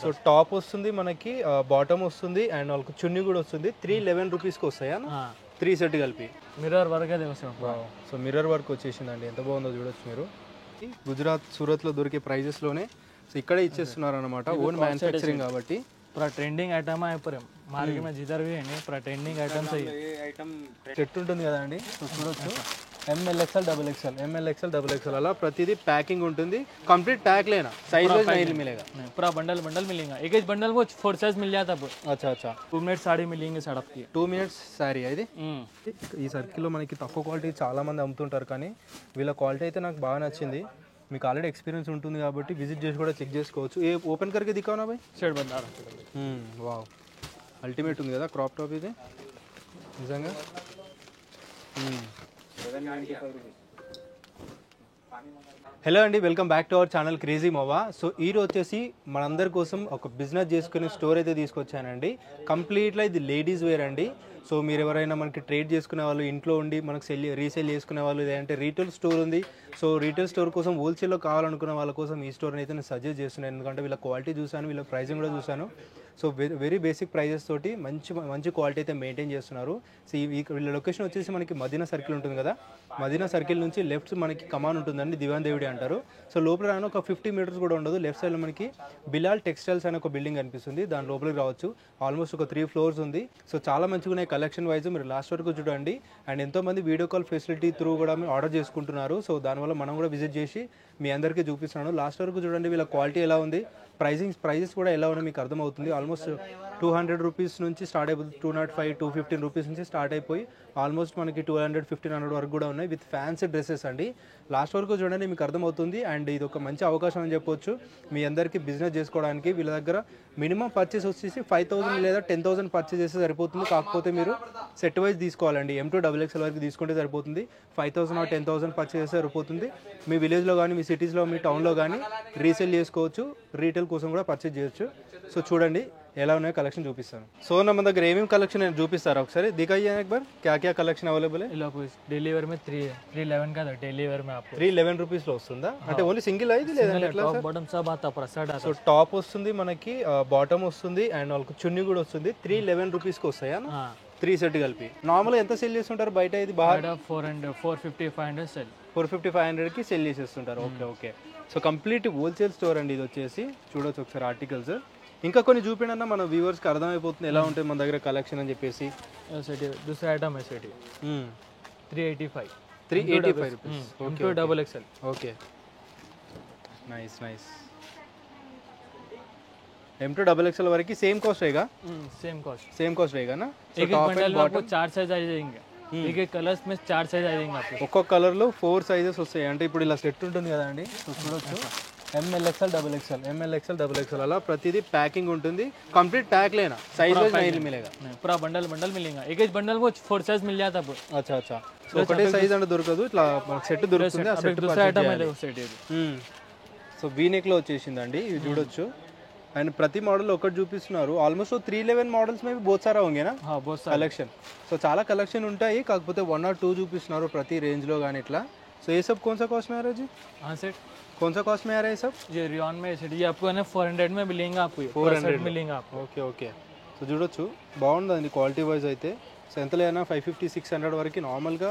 So top వస్తుంది మనకి, bottom వస్తుంది అండ్ వాళ్ళకి చున్నీ కూడా వస్తుంది. 311 రూపీస్కి వస్తాయా 3 సెట్ కలిపి. మిర్రర్ వర్క్ అది వస్తుంది. సో మిర్రర్ వర్క్ వచ్చేసిందండి, ఎంత బాగుందో చూడొచ్చు మీరు. గుజరాత్ సూరత్లో దొరికే ప్రైజెస్లోనే సో ఇక్కడే ఇచ్చేస్తున్నారు అనమాట, ఓన్ మ్యానుఫ్యాక్చరింగ్ కాబట్టి. पूरा ट्रेंडिंग आइटम है पर मार्केट में जिधर भी है नहीं पूरा ट्रेंडिंग आइटम सही సెట్ ఉంటుంది కదండి, సో చూడొచ్చు. ML XL XXL ML XL XXL అలా ప్రతిదీ ప్యాకింగ్ ఉంటుంది. కంప్లీట్ ప్యాక్ లేనా, సైజ్ వైజ్ नहीं मिलेगा, पूरा बंडल बंडल मिलेगा. एक एक बंडल को 4 साइज मिल जाता है. అచ్చా అచ్చా. 2 मिनट साड़ी मिलेंगे साड़ी आपकी 2 మినిట్స్ శారీ ఇది. ఈ సర్కిల్లో మనకి తక్కువ క్వాలిటీ చాలా మంది అమ్ముతుంటారు, కానీ వీళ్ళ క్వాలిటీ అయితే నాకు బాగా నచ్చింది. మీకు ఆల్రెడీ ఎక్స్పీరియన్స్ ఉంటుంది కాబట్టి విజిట్ చేసి కూడా చెక్ చేసుకోవచ్చు. ఏ ఓపెన్ కర్కే దిక్కావునా భాయ్? షర్ట్ బందా. వావ్, అల్టిమేట్ ఉంది కదా క్రాప్ టాప్ ఇది నిజంగా. హలో అండి, welcome back to our channel crazy మోవా. So ఈరోజు వచ్చేసి మనందరి కోసం ఒక బిజినెస్ చేసుకునే స్టోర్ అయితే తీసుకొచ్చానండి. కంప్లీట్గా ఇది లేడీస్ వేర్ అండి. సో మీరు ఎవరైనా మనకి ట్రేడ్ చేసుకునే వాళ్ళు, ఇంట్లో ఉండి మనకు రీసేల్ చేసుకునే వాళ్ళు, లేదంటే రీటైల్ స్టోర్ ఉంది, సో రీటైల్ స్టోర్ కోసం హోల్సేల్లో కావాలనుకున్న వాళ్ళ కోసం ఈ స్టోర్ని అయితే నేను సజెస్ట్ చేస్తున్నాను. ఎందుకంటే వీళ్ళ క్వాలిటీ చూశాను, వీళ్ళ ప్రైసింగ్ కూడా చూశాను. సో వెరీ బేసిక్ ప్రైజెస్ తోటి మంచి క్వాలిటీ అయితే మెయింటైన్ చేస్తున్నారు. సో వీళ్ళ లొకేషన్ వచ్చేసి మనకి మదీనా సర్కిల్ ఉంటుంది కదా, మదీనా సర్కిల్ నుంచి లెఫ్ట్ మనకి కమాన్ ఉంటుందండి, దివాన్ దేవుడి అంటారు. సో లోపల రాను ఒక 50 మీటర్స్ కూడా ఉండదు. లెఫ్ట్ సైడ్లో మనకి బిలాల్ టెక్స్టైల్స్ అనే ఒక బిల్డింగ్ కనిపిస్తుంది, దాని లోపలికి రావచ్చు. ఆల్మోస్ట్ ఒక 3 ఫ్లోర్స్ ఉంది. సో చాలా మంచిగా ఉన్నాయి కలెక్షన్ వైజ్, మీరు లాస్ట్ వరకు చూడండి. అండ్ ఎంతోమంది వీడియో కాల్ ఫెసిలిటీ త్రూ కూడా మీరు ఆర్డర్ చేసుకుంటున్నారు. సో దానివల్ల మనం కూడా విజిట్ చేసి మీ అందరికీ చూపిస్తున్నాను. లాస్ట్ వరకు చూడండి, వీళ్ళ క్వాలిటీ ఎలా ఉంది, ప్రైజెస్ కూడా ఎలా ఉన్నాయి మీకు అర్థమవుతుంది. ఆల్మోస్ట్ 200 రూపీస్ నుంచి స్టార్ట్ అయిపోతుంది, 205 215 రూపీస్ నుంచి స్టార్ట్ అయిపోయి ఆల్మోస్ట్ మనకి 200 1500 వరకు కూడా ఉన్నాయి విత్ ఫ్యాన్సీ డ్రెస్సెస్ అండి. లాస్ట్ వరకు చూడండి, మీకు అర్థమవుతుంది. అండ్ ఇది ఒక మంచి అవకాశం అని చెప్పొచ్చు మీ అందరికీ బిజినెస్ చేసుకోవడానికి. వీళ్ళ దగ్గర మినిమం పర్చేస్ వచ్చేసి 5000 లేదా 10,000 పర్చేస్ చేస్తే సరిపోతుంది. కాకపోతే మీరు సెట్ వైజ్ తీసుకోవాలండి, M2 XXL వరకు తీసుకుంటే సరిపోతుంది. 5000 or 10,000 పర్చేస్ చేస్తే సరిపోతుంది. మీ విలేజ్లో కానీ, మీ సిటీస్లో, మీ టౌన్లో కానీ రీసేల్ చేసుకోవచ్చు, రీటైల్ కోసం కూడా పర్చేస్ చేయొచ్చు. సో చూడండి ఎలా ఉన్నాయో కలెక్షన్ చూపిస్తాను. సో మన దగ్గర ఏమేమి కలెక్షన్ నేను చూపిస్తారా ఒకసారి, దిखाइए एक बार क्या क्या కలెక్షన్ అవైలబుల్ है. डेली वेयर में 311 का डेली वेयर में आपको 311 రూపీస్ లో వస్తుందా? అంటే ఓన్లీ సింగిల్ అయితే లేదా ఎట్లా సార్? बॉटम सब आता है सेट आता. సో టాప్ వస్తుంది మనకి, బాటమ్ వస్తుంది అండ్ వాళ్ళకి చున్నీ కూడా వస్తుంది. 311 రూపీస్ కి వస్తాయా 3 సెట్ కలిపి. నార్మల్ ఎంత సెల్ చేస్తుంటారు బయట? ఇది బాగా 400 450 500 సెల్ 450 500 కి సెల్ చేసేస్తుంటారు. Okay okay. So complete wholesale store అండి ఇది వచ్చేసి. చూడొచ్చు ఒకసారి ఆర్టికల్స్. ఇంకా కొన్ని చూపించండి, మన వ్యూవర్స్కి అర్థమైపోతుంది ఎలా ఉంటుంది మన దగ్గర కలెక్షన్ అని చెప్పేసి. दूसरा आइटम है set 385 rupees. M2 XXL. Okay, nice nice. M2 XXL వరకు సేమ్ కాస్ట్ रहेगा, सेम कॉस्ट रहेगा ना. एक एक बंडल में आपको 4 साइज आ जाएंगे. एक एक कलर्स में 4 साइज आ जाएंगे आपको. ఒక్కొక్క కలర్ లో 4 సైజెస్ వస్తాయి. అంటే ఇప్పుడు ఇలా సెట్ ఉంటుంది కదండి, సో చూడొచ్చు. ML XL XXL అలా ప్రతిదీ ప్యాకింగ్ ఉంటుంది. కంప్లీట్ ప్యాక్ లేనా, సైజ్ వైజ్ नहीं मिलेगा, पूरा बंडल बंडल मिलेगा. एक एक बंडल को 4 साइज मिल जाता है. అచ్చా అచ్చా. సో ఒకటే సైజ్ అంటే దొరకదు, ఇట్లా సెట్ దొరుకుతుంది. ఆ సెట్ दूसरा आइटम है वो सेट. సో V-neck లో వచ్చేసిందండి, ఇవి చూడొచ్చు. అండ్ ప్రతి మోడల్ ఒకటి చూపిస్తున్నారు. ఆల్మోస్ట్ 311 మోడల్స్ में भी बहुत सारा होंगे ना కలెక్షన్. సో చాలా కలెక్షన్ ఉంటాయి, కాకపోతే 1 or 2 చూపిస్తున్నారు ప్రతి రేంజ్ లో కానీ ఇట్లా. సో ये सब कौन सा कॉस्ट में आ रहा है जी? हाँ सेट कौन सा कॉस्ट में आ रहा है सब? ये रियॉन में सेट ये आपको है ना 400 में मिलेंगे आपको. 400 मिलेंगे आपको. Okay okay. సో చూడొచ్చు బాగుందండి క్వాలిటీ వైజ్ అయితే. సో ఎంత లేనా 550 600 వరకు నార్మల్గా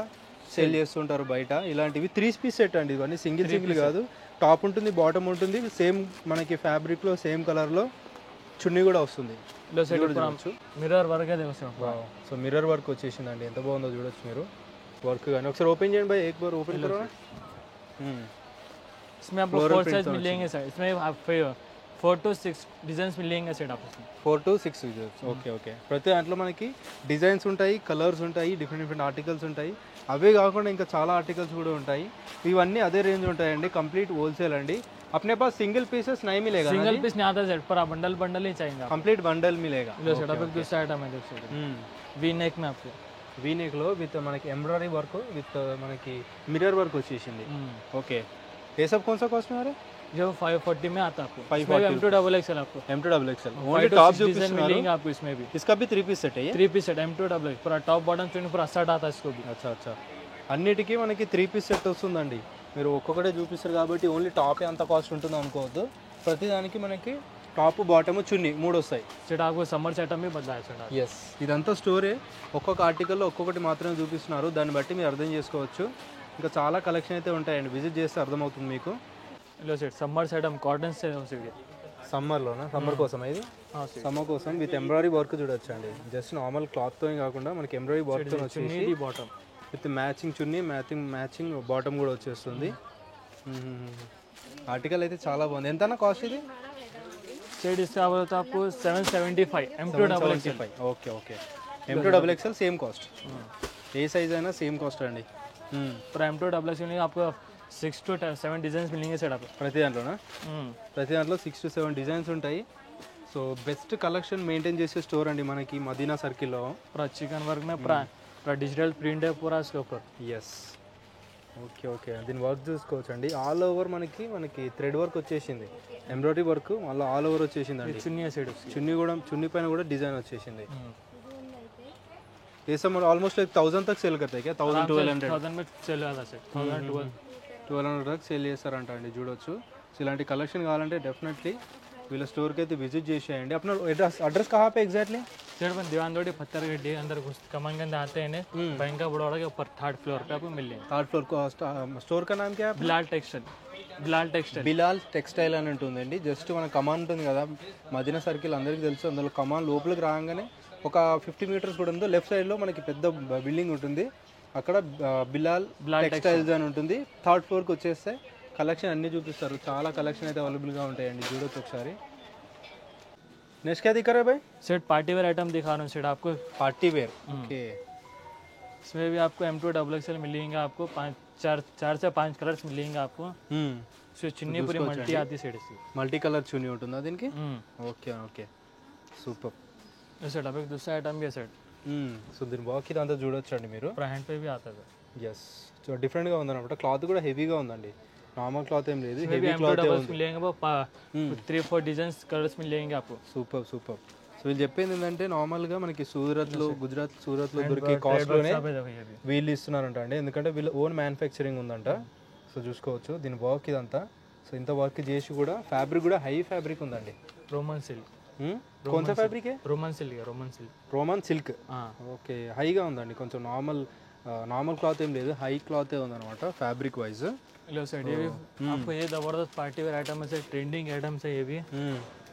సేల్ చేస్తుంటారు బయట. ఇలాంటివి 3 పీస్ సెట్ అండి, ఇవన్నీ సింగిల్ కాదు. టాప్ ఉంటుంది, బాటమ్ ఉంటుంది, సేమ్ మనకి ఫ్యాబ్రిక్లో సేమ్ కలర్లో చున్నీ కూడా వస్తుంది. మిర్రర్ వర్క్ అది వస్తుంది. సో మిర్రర్ వర్క్ వచ్చేసిందండి, ఎంత బాగుందో చూడొచ్చు మీరు. వర్క్ కానీ ఒకసారి ఓపెన్ చేయండి भाई, एक बार ओपन करो. इसमें आपको 4 साइज मिलेंगे सर. इसमें आप 4 to 6 డిజైన్స్ మిలింగ్ set of 4 to 6 designs. Okay okay. ప్రతి దాంట్లో మనకి డిజైన్స్ ఉంటాయి, కలర్స్ ఉంటాయి, డిఫరెంట్ ఆర్టికల్స్ ఉంటాయి. అవే కాకుండా ఇంకా చాలా ఆర్టికల్స్ కూడా ఉంటాయి. ఇవన్నీ అదే రేంజ్ ఉంటాయండి, కంప్లీట్ హోల్సేల్ అండి. अपने पास सिंगल पीसेस नहीं मिलेगा, सिंगल पीस नहीं आता सेट, पर बंडल बंडल ही चाहिए. कंप्लीट बंडल मिलेगा. लो सेट अप दूसरा आइटम है देखो. वी नेक में आपको V-neck లో విత్ మనకి ఎంబ్రాయిడరీ వర్క్ విత్ మనకి మిర్రర్ వర్క్ వచ్చేసింది. ఓకే. ये सब कौन सा कॉस्ट में आ रहा है? जो 540 में आता है आपको. 540 M2 XXL आपको. M2 XXL ओनली टॉप जो डिजाइन मिलेंगे आपको इसमें भी. इसका भी 3 पीस सेट है ये. 3 पीस सेट M2 XXL पूरा टॉप बॉटम चुनी पूरा सेट आता है इसको भी. अच्छा अच्छा. అన్నిటికీ మనకి 3 పీస్ సెట్ వస్తుందండి. మీరు ఒక్కొక్కటే చూపిస్తారు కాబట్టి ఓన్లీ టాప్ అంత కాస్ట్ ఉంటుంది అనుకోవద్దు. ప్రతిదానికి మనకి టాప్ బాటమ్ చున్నీ 3 వస్తాయి. सेट आपको समर सेट में बदला है सेट ఎస్, ఇదంతా స్టోరే. ఒక్కొక్క ఆర్టికల్లో ఒక్కొక్కటి మాత్రమే చూపిస్తున్నారు, దాన్ని బట్టి మీరు అర్థం చేసుకోవచ్చు. ఇంకా చాలా కలెక్షన్ అయితే ఉంటాయండి, విజిట్ చేస్తే అర్థమవుతుంది మీకు. लो सेट समर सेट हम कॉटन से हो सके సమ్మర్లోనా? సమ్మర్ కోసం ఇది, हाँ सेट సమ్మర్ కోసం విత్ ఎంబ్రాయిడరీ వర్క్ చూడొచ్చు అండి. జస్ట్ నార్మల్ క్లాత్తో కాకుండా మనకి ఎంబ్రాయిడరీ వర్క్తో వచ్చేసి दी bottom with matching chunni, matching bottom కూడా వచ్చేస్తుంది. ఆర్టికల్ అయితే చాలా బాగుంది. ఎంతన్నా కాస్ట్ ఇది? सेट इसका बोला तो आपको 775 M2 double XL okay okay. M2 same cost, ఏ సైజ్ అయినా సేమ్ కాస్ట్ అండి. पर M2 डबल एक्सएल आपको 6 to 7 डिजाइन मिलेंगे सेट आपको ప్రతి దాంట్లోనా? ప్రతి దాంట్లో 6 to 7 డిజైన్స్ ఉంటాయి. సో బెస్ట్ కలెక్షన్ మెయింటైన్ చేసే స్టోర్ అండి మనకి మదీనా సర్కిల్లో. पूरा चिकन वर्क में पूरा डिजिटल प्रिंट है पूरा इसके ऊपर. Yes, okay okay. దీని వర్క్ చూసుకోవచ్చు అండి. ఆల్ ఓవర్ మనకి థ్రెడ్ వర్క్ వచ్చేసింది, ఎంబ్రాయిడరీ వర్క్ మళ్ళీ ఆల్ ఓవర్ వచ్చేసింది అండి. चुन्नी है सेट उसकी. చున్నీ పైన కూడా డిజైన్ వచ్చేసింది. ये सब ऑलमोस्ट 1000 तक सेल करते हैं क्या? 1200 1000 में सेल वाला सेट 1200 దాకా సేల్ చేస్తారంట అండి, చూడొచ్చు. సో ఇలాంటి కలెక్షన్ కావాలంటే డెఫినెట్లీ వీళ్ళ స్టోర్కి అయితే విజిట్ చేసేయండి. अपना అడ్రస్ कहाँ पे एग्जैक्टली? सेट बन दीवान रोड पत्थर गड्ढे अंदर घुस कमान के अंदर आते हैं बैंक का बड़ौदा के ऊपर 3rd फ्लोर पे आपको मिल जाएंगे. 3rd फ्लोर को స్టోర్ का नाम क्या है? Bilal textile. Bilal textile. Bilal textile అని ఉంటుందండి. జస్ట్ మన కమాన్ ఉంటుంది కదా మదీనా సర్కిల్, అందరికీ తెలుసు. అందులో కమాన్ లోపలికి రాగానే ఒక 50 మీటర్స్ కూడా ఉందో లెఫ్ట్ సైడ్లో మనకి పెద్ద బిల్డింగ్ ఉంటుంది, అక్కడ బిలాల్ టెక్స్టైల్స్ అని ఉంటుంది. 3rd ఫ్లోర్కి వచ్చేస్తే కలెక్షన్ అన్నీ చూపిస్తారు. చాలా కలెక్షన్ అయితే అవైలబుల్గా ఉంటాయండి, చూడొచ్చు ఒకసారి. నెక్స్ట్ क्या दिखा रहा है भाई? सेट पार्टी वेयर आइटम दिखा रहा हूँ सेट आपको. Party wear, okay. इसमें भी आपको M2 डबल एक्सएल मिलेंगे आपको 4 से 5 कलर्स मिलेंगे आपको. इसमें चुन्नी पूरी मल्टी आती सेट इसकी. మల్టీ కలర్ చున్నీ ఉంటుందా దీనికి? Okay okay, super. सेट अब एक दूसरा आइटम भी है सेट. సో దీని వర్క్ ఇదంతా చూడొచ్చు అండి మీరు. पूरा हैंड पे भी आता है. ఎస్, సో డిఫరెంట్గా ఉందన్నమాట. క్లాత్ కూడా హెవీగా ఉందండి, నార్మల్ క్లాత్ ఏం లేదు, इसमें भी హెవీ M2 క్లాత్ डबल्स ఉంది. मिलेंगे वो 3-4 डिजाइन कलर्स मिलेंगे आपको. Super super. సో వీళ్ళు చెప్పింది ఏంటంటే నార్మల్గా మనకి సూరత్లో దొరికే కాస్ట్లోనే सब है देखो ये भी. వీళ్ళు ఇస్తున్నారంట అండి, ఎందుకంటే వీళ్ళ ఓన్ మ్యానుఫ్యాక్చరింగ్ ఉందంట. సో చూసుకోవచ్చు దీని వర్క్ ఇదంతా. సో ఇంత వర్క్ చేసి కూడా ఫ్యాబ్రిక్ కూడా హై ఫ్యాబ్రిక్ ఉందండి. Roman silk. కొంత ఫ్యాబ్రిక్? रोमन सिल्क है रोमन सिल्क. Roman silk. हाँ ఓకే, హైగా ఉందండి, కొంచెం నార్మల్ క్లాత్ ఏం లేదు, హై క్లాత్ ఉందన్నమాట ఫ్యాబ్రిక్ వైజ్. लो सेट ये भी आपको ये जबरदस्त पार्टी वेयर आइटम है सेट. ट्रेंडिंग आइटम है ये भी.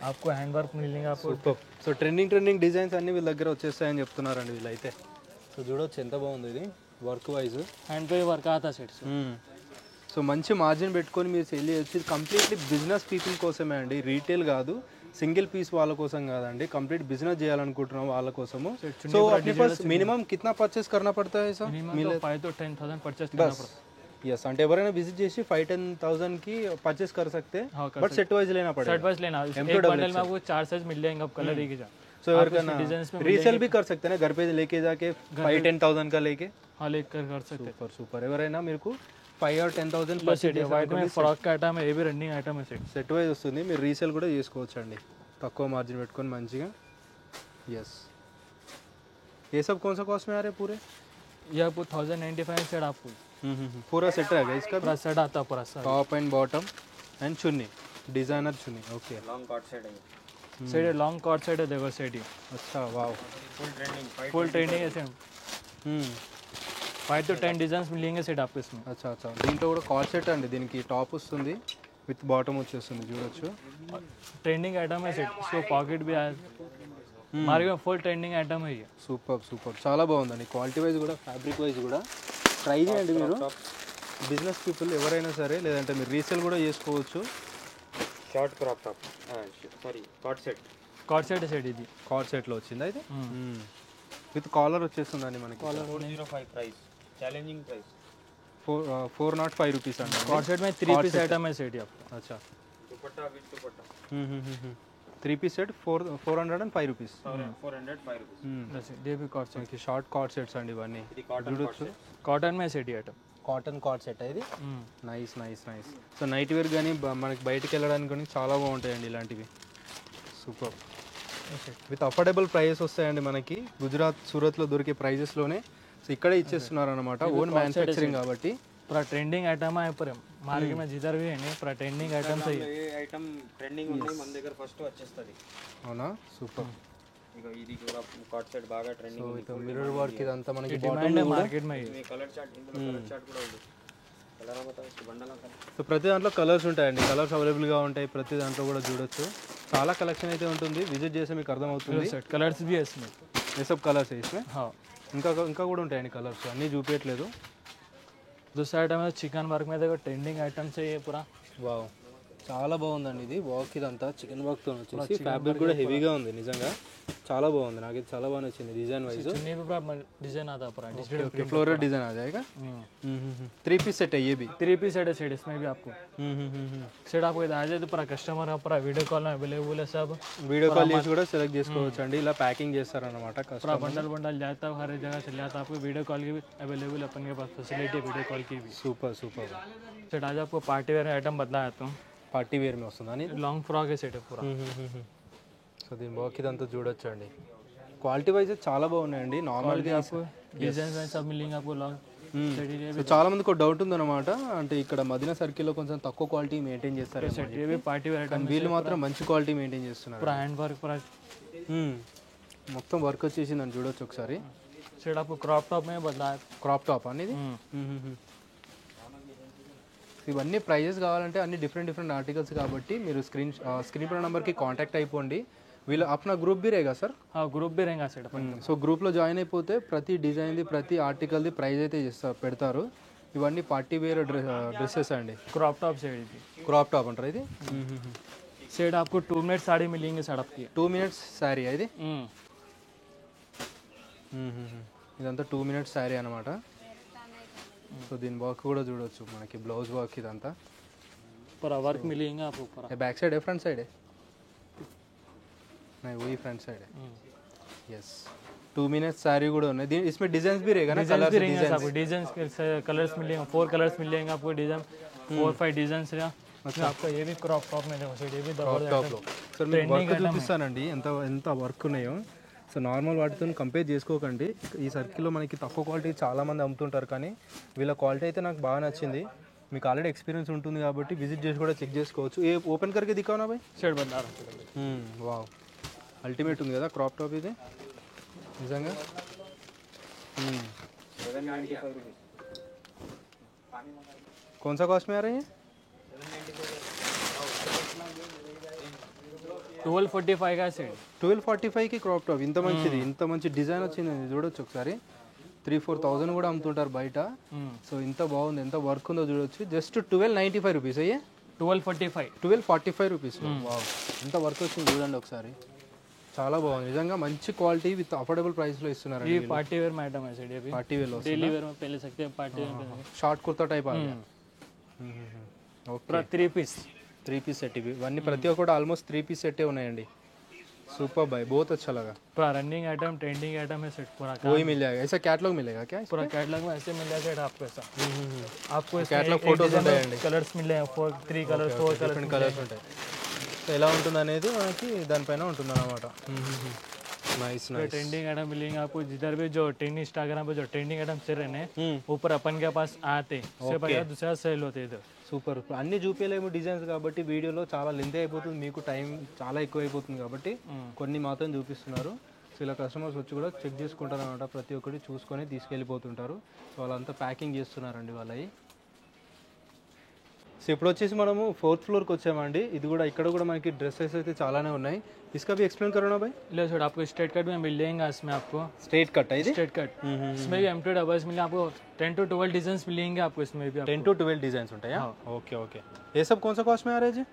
आपको हैंड वर्क मिलेंगे आपको. సూపర్. సో ట్రెండింగ్ డిజైన్స్ అన్ని వీళ్ళ దగ్గర వచ్చేస్తాయని చెప్తున్నారండి వీళ్ళైతే. సో చూడొచ్చు ఎంత బాగుంది ఇది వర్క్ వైజ్. हैंड पे वर्क आता सेट. సో మంచి మార్జిన్ పెట్టుకొని మీరు సెల్ చేయొచ్చు. ఇది కంప్లీట్లీ బిజినెస్ పీపుల్ కోసమే అండి, రీటైల్ కాదు, సింగిల్ పీస్ వాళ్ళ కోసం కాదండి, కంప్లీట్ బిజినెస్ చేయాలనుకుంటున్నాం వాళ్ళ కోసము. సో अपने पास మినిమం कितना परचेस करना पड़ता है सर? मिनिमम 5 to 10,000 परचेस करना पड़ता है. यस, అంటే ఎవరైనా విజిట్ చేసి 5-10,000 की परचेस कर सकते हैं, हाँ, कर बट सेट वाइज लेना पड़ेगा. सेट वाइज लेना. एक बंडल में आपको 4 साइज मिल जाएंगे अब कलर एक ही जा. सो ఎవరికైనా రీసేల్ भी कर सकते हैं ना, घर पे लेके जाके 5-10,000 का लेके. हाँ लेकर कर सकते हैं. సూపర్. ఎవరైనా మీకు 5 or 10,000 सेट है वाइट में फ्रॉक का आइटम है, ये भी रनिंग आइटम है सेट. సెట్ వైజ్ వస్తుంది, మీరు రీసేల్ కూడా చేసుకోవచ్చు అండి తక్కువ మార్జిన్ పెట్టుకొని మంచిగా. ఎస్, ये सब कौन सा कॉस्ट में आ रहे हैं पूरे? ये आपको 1095 सेट आपको पूरा सेट रहेगा इसका? पूरा सेट आता है पूरा sir. Top and bottom and चुन्नी, डिजाइनर चुन्नी. ओके, सेट है लॉन्ग कॉर्ड सेट है देखो सेट ही अच्छा, वाव, फुल ट्रेंडिंग है सेट. 5 to 10 डिजाइन मिलेंगे सेट आपको इसमें. अच्छा దీంట్లో కూడా కార్డ్ సెట్ అండి, దీనికి టాప్ వస్తుంది విత్ బాటమ్ వచ్చేస్తుంది, చూడొచ్చు. ट्रेंडिंग आइटम है सेट. इसको पॉकेट भी आया मार्केट में फुल ट्रेंडिंग आइटम है ये. సూపర్, చాలా బాగుందండి. క్వాలిటీ వైజ్ కూడా ఫ్యాబ్రిక్ వైజ్ కూడా ట్రై చేయండి మీరు. బిజినెస్ పీపుల్ ఎవరైనా సరే, లేదంటే మీరు రీసేల్ కూడా చేసుకోవచ్చు. Short crop top sorry cord set. Cord set है सेट ఇది కార్డ్ సెట్లో వచ్చింది అయితే, విత్ కాలర్ వచ్చేస్తుందండి మనకి. 405 ప్రైస్, ఛాలెంజింగ్ ప్రైస్. 405 రూపీస్ అండి. कॉर्ड सेट में 3 पीस आइटम है सेट ये आपको. अच्छा, dupatta with dupatta 3 piece set 405 rupees. 405 rupees. जैसे ये भी cord set. Short cord sets అండి ఇవన్నీ, ఇది కాటన్ చూడొచ్చు. कॉटन में सेट ये आइटम. కాటన్ కార్డ్ సెట్ ఇది. నైస్. సో నైట్ వేర్ కానీ మనకి బయటికి వెళ్ళడానికి కానీ చాలా బాగుంటాయండి ఇలాంటివి. సూపర్. విత్ అఫోర్డబుల్ ప్రైజెస్ వస్తాయండి మనకి. గుజరాత్ సూరత్లో దొరికే ప్రైజెస్లోనే సో ఇక్కడే ఇచ్చేస్తున్నారు అనమాట, ఓన్ మ్యానుఫ్యాక్చరింగ్ కాబట్టి. पूरा ट्रेंडिंग आइटम है पूरे मार्केट में जिधर भी है नहीं पूरा ट्रेंडिंग आइटम सही ఏ ఐటమ్ ట్రెండింగ్ ఉన్నాయి మన దగ్గర ఫస్ట్ వచ్చేస్తుంది. అవునా సూపర్. ఇక ఇది కూడా కాట్ సెట్ బాగా ట్రెండింగ్ ఉంది. సో మిర్రర్ వర్క్ ఇదంతా మనకి डिमांड है मार्केट में ये మీ కలర్ చార్ట్ ఇందులో కలర్ చార్ట్ కూడా ఉంది. కలర్ బతావు బండల కలర్. సో ప్రతి దాంట్లో కలర్స్ ఉంటాయండి, కలర్స్ అవైలబుల్గా ఉంటాయి, ప్రతి దాంట్లో కూడా చూడొచ్చు. చాలా కలెక్షన్ అయితే ఉంటుంది, విజిట్ చేస్తే మీకు అర్థమవుతుంది. सेट कलर्स भी है इसमें. ये सब कलर्स है इसमें. हाँ ఇంకా కూడా ఉంటాయండి కలర్స్, అన్నీ చూపించట్లేదు. दूसरा आइटम है चिकन वर्क में देखो ट्रेंडिंग आइटम से ये पूरा వావ్ చాలా బాగుందండి ఇది వర్క్, ఇదంతా చికెన్ వర్క్తో వచ్చేసి ఫ్యాబ్రిక్ కూడా హెవీగా ఉంది, నిజంగా చాలా బాగుంది, నాకు ఇది చాలా బాగా నచ్చింది డిజైన్ వైజ్. चुन्नी पे पूरा डिजाइन आता है पूरा डिजिटल फ्लोरल डिजाइन आ जाएगा. 3 पीस सेट है ये भी. 3 पीस सेट है सेट इसमें भी आपको सेट आपको इधर आ जाए तो पूरा कस्टमर का पूरा वीडियो कॉल में अवेलेबल है सब. వీడియో కాల్ చేసి కూడా సెలెక్ట్ చేసుకోవచ్చు అండి, ఇలా ప్యాకింగ్ చేస్తారన్నమాట पूरा కస్టమర్. बंडल बंडल जाता है हर जगह चल जाता है, आपको वीडियो कॉल की भी अवेलेबल अपन के पास फैसिलिटी है वीडियो कॉल की भी. Super super. सेट आज आपको पार्टी वेयर आइटम बदला है तो పార్టీ వేర్ में వస్తుందా అని. लॉन्ग फ्रॉक है सेट है पूरा. సో దీని వర్క్ ఇదంతా చూడొచ్చు అండి, క్వాలిటీ వైజ్ చాలా బాగున్నాయండి. నార్మల్గా आपको डिजाइन सब मिलेंगे आपको लॉन्ग सेट ये సో చాలా మందికి ఒక డౌట్ ఉందన్నమాట, అంటే ఇక్కడ మదీనా సర్కిల్లో కొంచెం తక్కువ క్వాలిటీ మెయింటైన్ చేస్తారు, सेट ये भी पार्टी वेयर आइटम వీళ్ళు మాత్రం మంచి క్వాలిటీ మెయింటైన్ చేస్తున్నారు. पूरा हैंड वर्क पूरा మొత్తం వర్క్ వచ్చేసిందని చూడొచ్చు ఒకసారి. सेट आपको क्रॉप टॉप में बदला है. క్రాప్ టాప్ అనేది. ఇవన్నీ ప్రైజెస్ కావాలంటే అన్ని డిఫరెంట్ ఆర్టికల్స్ కాబట్టి మీరు స్క్రీన్ పై నెంబర్కి కాంటాక్ట్ అయిపోండి. వీళ్ళు అప్నా గ్రూప్ भी रहेगा सर. हाँ ग्रुप भी रहेगा सेट अपन. సో గ్రూప్లో జాయిన్ అయిపోతే ప్రతి డిజైన్ది ప్రతి ఆర్టికల్ది ప్రైజ్ అయితే పెడతారు. ఇవన్నీ పార్టీ వేర్ డ్రెస్సెస్ అండి. क्रॉप टॉप सेट भी క్రాప్ టాప్ అంటారు ఇది. सेट आपको 2 मिनट साड़ी मिलेंगे सेट आपकी 2 मिनट्स శారీ ఇది. ఇదంతా 2 मिनट्स శారీ అనమాట. సో దీని వర్క్ కూడా చూడొచ్చు, మనకి బ్లౌజ్ వర్క్ ఇదంతా. पूरा वर्क मिलेंगे आपको पूरा. बैक साइड है फ्रंट साइड है? नहीं वही फ्रंट साइड है. यस 2 मिनट्स सारी కూడా ఉన్నాయి. దీని इसमें डिजाइंस भी रहेगा ना, डिजाइन भी रहेंगे आपको डिजाइन कलर्स मिलेंगे 4 कलर्स मिलेंगे आपको डिजाइन 4-5 डिजाइन से आपका ये भी क्रॉप टॉप में देखो सेट ये भी టాప్ లో. సో మీకు వర్క్ చూపిస్తానండి ఎంత వర్క్ ఉన్నాయో. సో నార్మల్ వాటితో కంపేర్ చేసుకోకండి, ఈ సర్కిల్లో మనకి తక్కువ క్వాలిటీ చాలామంది అమ్ముతుంటారు, కానీ వీళ్ళ క్వాలిటీ అయితే నాకు బాగా నచ్చింది. మీకు ఆల్రెడీ ఎక్స్పీరియన్స్ ఉంటుంది కాబట్టి విజిట్ చేసి కూడా చెక్ చేసుకోవచ్చు. ఏ ఓపెన్ करके दिखाओ ना भाई. सेट बदला रहा है. వావ్ అల్టిమేట్ ఉంది కదా క్రాప్ టాప్ ఇది నిజంగా. 795 రూపీస్. कौन सा कॉस्ट में आ रही है? 1245 का सेट 1245 కి క్రాప్ టాప్ ఇంత మంచిది, ఇంత మంచి డిజైన్ వచ్చింది చూడొచ్చు ఒకసారి. 3-4,000 కూడా అమ్ముతుంటారు బయట. సో ఇంత బాగుంది, ఎంత వర్క్ ఉందో చూడొచ్చు. జస్ట్ 1295 రూపీస్ అయ్యే. 1245 1245 రూపీస్. వావ్ ఎంత వర్క్ వచ్చింది చూడండి ఒకసారి, చాలా బాగుంది నిజంగా. మంచి క్వాలిటీ విత్ అఫోర్డబుల్ ప్రైస్లో ఇస్తున్నారు. ये पार्टी वेयर में आइटम है सेट ये भी పార్టీ వేర్లో डेली वेयर में पहले सकते हैं पार्टी वेयर में షార్ట్ కుర్తా టైప్ ఓకే. पूरा 3 पीस 3 पीस सेट ఇవి ఇవన్నీ ప్రతి ఒక్కటి ఆల్మోస్ట్ 3 पीस సెట్టే ఉన్నాయండి. సూపర్ भाई बहुत अच्छा लगा. पूरा रनिंग आइटम ट्रेंडिंग आइटम है सेट पूरा वही मिल जाएगा. ऐसा कैटलॉग मिलेगा क्या? पूरा कैटलॉग में ऐसे मिल जाएगा सेट आपको ऐसा. आपको कैटलॉग फोटोस ఉంటాయండి, कलर्स मिल जाएंगे 3 कलर्स 4 कलर्स డిఫరెంట్ కలర్స్ ఉంటాయి. సో ఎలా ఉంటుంది అనేది మనకి దానిపైన ఉంటుంది అనమాట. Nice nice. ट्रेंडिंग आइटम मिलेंगे आपको जिधर भी जो ट्रेंडिंग इंस्टाग्राम पे जो ट्रेंडिंग आइटम चल रहे हैं ऊपर अपन के पास आते उससे पहले दूसरा सेल होते इधर. సూపర్. అన్ని చూపించలేము డిజైన్స్ కాబట్టి వీడియోలో చాలా లెంత్ అయిపోతుంది, మీకు టైం చాలా ఎక్కువ అయిపోతుంది కాబట్టి కొన్ని మాత్రం చూపిస్తున్నారు. సో ఇలా కస్టమర్స్ వచ్చి కూడా చెక్ చేసుకుంటారు అనమాట, ప్రతి ఒక్కటి చూసుకొని తీసుకెళ్ళిపోతుంటారు. సో వాళ్ళంతా ప్యాకింగ్ చేస్తున్నారండి వాళ్ళవి. సో ఇప్పుడు వచ్చేసి మనము 4th ఫ్లోర్కి వచ్చామండి. ఇది కూడా ఇక్కడ కూడా మనకి డ్రెస్సెస్ అయితే చాలానే ఉన్నాయి. इसका भी एक्सप्लेन करो ना भाई. ले सर आपको स्ट्रेट कट में मिल जाएगा इसमें आपको स्ट्रेट कट है ये. स्ट्रेट कट इसमें भी M2 डबल्स मिलेंगे आपको 10 to 12 डिजाइन मिलेंगे आपको इसमें भी 10 to 12 डिजाइन ఉంటాయా? Okay okay. ये सब कौन सा कॉस्ट में आ रहा है जी?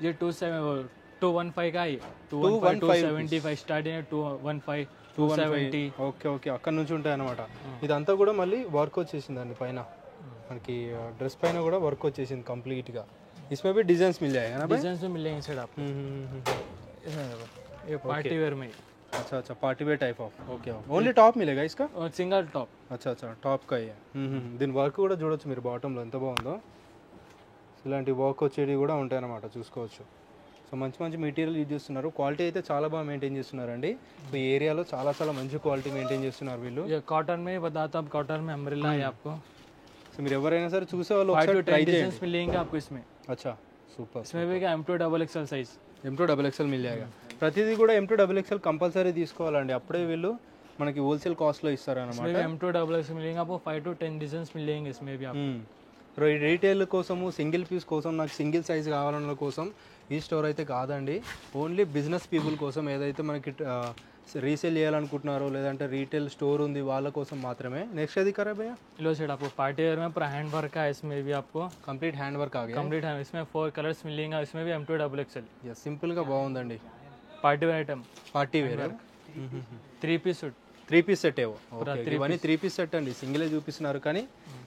ये 215 का है 215 275 स्टार्टिंग है 215 270. ఓకే ఓకే అక్కడ నుంచి ఉంటాయి అనమాట. ఇదంతా కూడా మళ్ళీ వర్క్ వచ్చేసిందండి పైన, మనకి డ్రెస్ పైన కూడా వర్క్ వచ్చేసింది కంప్లీట్ గా. इसमें भी डिजाइन्स मिल जाएगा ना भाई? डिजाइन में मिल जाएंगे सर आपको. ये पार्टी वेयर में. अच्छा अच्छा party wear type of. Okay only top मिलेगा इसका? और सिंगल टॉप. अच्छा अच्छा टॉप का ही है. దీని వర్క్ కూడా చూడొచ్చు మీరు బాటంలో ఎంత బాగుందో. ఇలాంటి వర్క్ వచ్చేవి కూడా ఉంటాయి అన్నమాట, చూసుకోవచ్చు. సో మంచి మంచి మెటీరియల్ యూజ్ చేస్తున్నారు, క్వాలిటీ అయితే చాలా బాగా మెయింటైన్ చేస్తున్నారండి. సో ఈ ఏరియాలో చాలా చాలా మంచి క్వాలిటీ మెయింటైన్ చేస్తున్నారు వీళ్ళు. ये कॉटन में बताता हूँ, कॉटन में अम्ब्रेला है आपको సో మీరు ఎవరైనా సరే చూసే వాళ్ళు 5 to ఒకసారి 10 ట్రై डिजाइन చేయండి. मिलेंगे आपको इसमें అచ్చా సూపర్. इसमें भी क्या M2 double XL size M2 XXL మిల్ జాయేగా. ప్రతిదీ కూడా M2 XXL కంపల్సరీ తీసుకోవాలండి, అప్పుడే వీళ్ళు మనకి హోల్సేల్ కాస్ట్లో ఇస్తారన్నమాట. इसमें भी M2 डबल एक्सएल मिलेंगे आपको 5 to 10 डिजाइन मिलेंगे इसमें भी आपको రీటైల్ కోసము సింగిల్ పీస్ కోసం నాకు సింగిల్ సైజ్ కావాలన్న కోసం ఈ స్టోర్ అయితే కాదండి. ఓన్లీ బిజినెస్ పీపుల్ కోసం, ఏదైతే మనకి రీసేల్ చేయాలనుకుంటున్నారో లేదంటే రీటైల్ స్టోర్ ఉంది వాళ్ళ కోసం మాత్రమే. నెక్స్ట్ అది కరా భయ్యా, लो सेट आपको पार्टी वेयर में पूरा हैंड वर्क है, इसमें भी आपको కంప్లీట్ హ్యాండ్ వర్క్ ఆగే. कंप्लीट है. इसमें 4 कलर्स मिलेंगे, इसमें भी M2 डबल एक्सएल సింపుల్గా బాగుందండి. Party wear item party wear 3 piece suit 3 piece set ఏవో. ఇవన్నీ 3 పీస్ సెట్ అండి, సింగిలే చూపిస్తున్నారు కానీ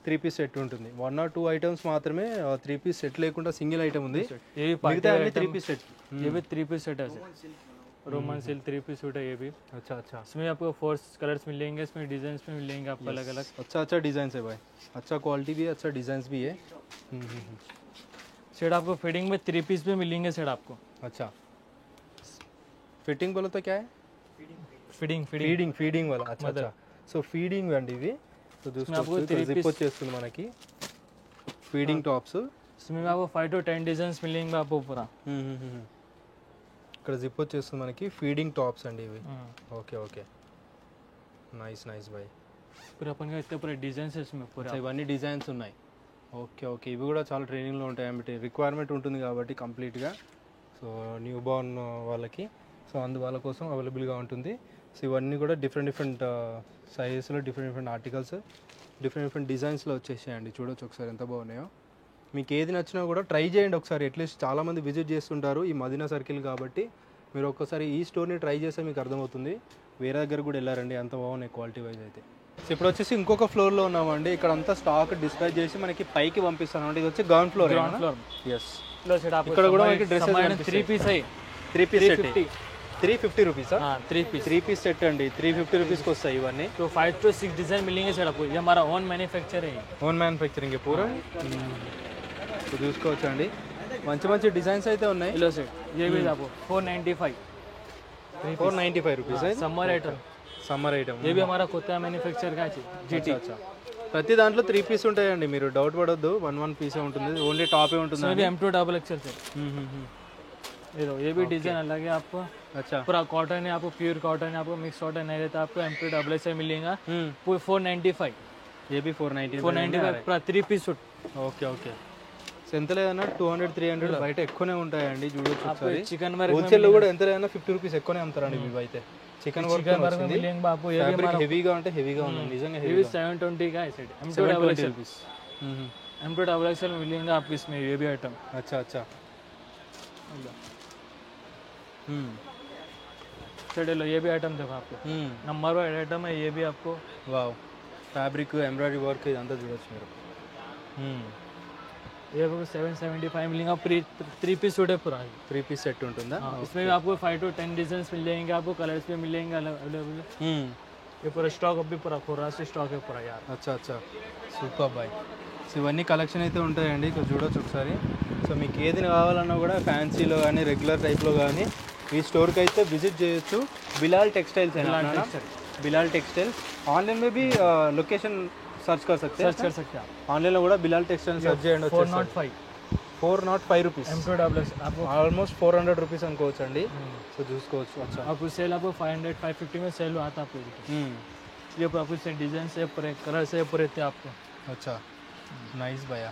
3 పీస్ సెట్ ఉంటుంది. 1 or 2 ఐటమ్స్ మాత్రమే 3 పీస్ సెట్ లేకుండా సింగిల్ ఐటమ్ ఉంది. ये भी पार्टी మిగతా అన్ని 3 పీస్ సెట్. ये भी 3 पीस सेट है रोमन सिल्क 3 पीस सूट है ये भी. अच्छा अच्छा इसमें आपको 4 कलर्स मिलेंगे, इसमें डिजाइन में मिलेंगे आपको अलग अलग. अच्छा अच्छा डिजाइन है भाई, अच्छा क्वालिटी भी है, अच्छा डिजाइन भी है. सेट आपको फिटिंग में 3 पीस भी मिलेंगे सेट आपको. अच्छा ఫిట్టింగ్ बोलो तो क्या है? ఫిట్టింగ్ ఫీడింగ్ వల్ల. అచ్చా అచ్చా. సో ఫీడింగ్ అండి ఇవి. సో చూసుకోవచ్చు జిప్ వచ్చేస్తుంది మనకి ఫీడింగ్ టాప్స్. इसमें भी आपको 5 to 10 डिजाइन मिलेंगे आपको पूरा. ఇక్కడ జిప్ వచ్చేస్తుంది మనకి ఫీడింగ్ టాప్స్ అండి ఇవి. Okay okay nice nice bye. पूरा अपन का इतने पूरे डिजाइन है इसमें पूरा. ఇవన్నీ డిజైన్స్ ఉన్నాయి. ఓకే ఓకే ఇవి కూడా చాలా ట్రైనింగ్లో ఉంటాయి అంటే రిక్వైర్మెంట్ ఉంటుంది కాబట్టి కంప్లీట్గా. సో న్యూ బార్న్ వాళ్ళకి, సో వాళ్ళ కోసం అవైలబుల్గా ఉంటుంది. సో ఇవన్నీ కూడా డిఫరెంట్ సైజెస్లో డిఫరెంట్ ఆర్టికల్స్ డిఫరెంట్ డిజైన్స్లో వచ్చేసాయండి. చూడొచ్చు ఒకసారి ఎంత బాగున్నాయో. మీకు ఏది నచ్చినా కూడా ట్రై చేయండి ఒకసారి. అట్లీస్ట్ చాలామంది విజిట్ చేస్తుంటారు ఈ మదీనా సర్కిల్ కాబట్టి మీరు ఒక్కసారి ఈ స్టోర్ని ట్రై చేస్తే మీకు అర్థమవుతుంది. వేరే దగ్గర కూడా వెళ్ళారండి, అంత బాగున్నాయి క్వాలిటీ వైజ్ అయితే. సో ఇప్పుడు వచ్చేసి ఇంకొక ఫ్లోర్లో ఉన్నామండి. ఇక్కడ అంతా స్టాక్ డిస్పాచ్ చేసి మనకి పైకి పంపిస్తాను అండి. ఇది వచ్చి గ్రౌండ్ ఫ్లోర్. ఎస్ ఇక్కడ కూడా మనకి డ్రెస్సెస్ 3 पीस है. 3 పీస్ సెట్ 350 రూపీసా? 3 పీస్ సెట్ అండి 350 రూపీస్కి వస్తాయి ఇవన్నీ. तो 5 to 6 डिजाइन मिलेंगे सर आपको. ये हमारा ओन मैन्युफैक्चर है. ఓన్ మ్యానుఫ్యాక్చరింగ్ పూరా. సో చూసుకోవచ్చు అండి, మంచి మంచి డిజైన్స్ అయితే ఉన్నాయి. लो सेट ये भी आपको 495 495 rupees. Summer item. Summer item. ये भी हमारा खुद का मैन्युफैक्चर का है जीटी. అచ్చా ప్రతి దాంట్లో 3 పీస్ ఉంటాయండి, మీరు డౌట్ పడొద్దు. 1 పీసే ఉంటుంది, ఓన్లీ టాపే ఉంటుంది. इसमें भी M2 डबल एक्सएल से. ये दो ये भी डिजाइन अलग है आपको. अच्छा पूरा कॉटन है आपको, प्योर कॉटन है आपको, मिक्स कॉटन नहीं रहता आपको. M2 डबल एक्सएल मिलेगा 495. ये भी 495 पूरा 3 piece suit. Okay okay. So ఎంత లేదన్నా 200-300 బయట ఎక్కువనే ఉంటాయండి. చూడొచ్చు ఒకసారి. चिकन वर्क హోల్సేల్లో కూడా ఎంత లేదన్నా 50 రూపీస్ ఎక్కువనే అమ్ముతారండి ఇవి అయితే. చికెన్ వర్క్ में मिलेंगे आपको. ये भी ఫ్యాబ్రిక్ హెవీగా అంటే హెవీగా ఉంది నిజంగా. ये भी 720 का है set. M2 double XL M2 double XL मिलेगा आपको इसमें. ये भी आइटम. अच्छा अच्छा. सेट लो ये भी आइटम देखो आपको. नंबर 1 आइटम है ये भी आपको. వావ్ ఫ్యాబ్రిక్ ఎంబ్రాయిడరీ వర్క్ ఇదంతా చూడొచ్చు మీరు. ये आपको 775 मिलेगा. 3 पीस सूट है पूरा. 3 పీస్ సెట్ ఉంటుందా? इसमें भी आपको 5 to 10 डिजाइन मिल जाएंगे आपको. कलर्स भी मिलेंगे अवेलेबल. ये पूरा स्टॉक अभी पूरा खोरा से स्टॉक है पूरा यार. అచ్చా అచ్చా సూపర్ బాయ్. సో ఇవన్నీ కలెక్షన్ అయితే ఉంటాయండి, ఇక్కడ చూడొచ్చు ఒకసారి. సో మీకు ఏది కావాలన్నా కూడా ఫ్యాన్సీలో కానీ రెగ్యులర్ టైప్లో కానీ ఈ స్టోర్కి అయితే విజిట్ చేయొచ్చు. బిలాల్ టెక్స్టైల్స్ है ना? बिलाल टेक्सटाइल्स. ऑनलाइन में भी लोकेशन सर्च कर सकते हैं. सर्च कर सकते हैं आप. ఆన్లైన్లో కూడా బిలాల్ టెక్స్టైల్ సర్చ్ చేయండి. 405 రూపీస్. M2 डबल एक्सएल आपको ఆల్మోస్ట్ 400 రూపీస్ అనుకోవచ్చు అండి. సో చూసుకోవచ్చు. అచ్చా आपको सेल आपको 500-550 में सेल आता आपको. ये आपको डिजाइन से पूरे कलर से पूरे थे आपको. अच्छा नाइस भैया.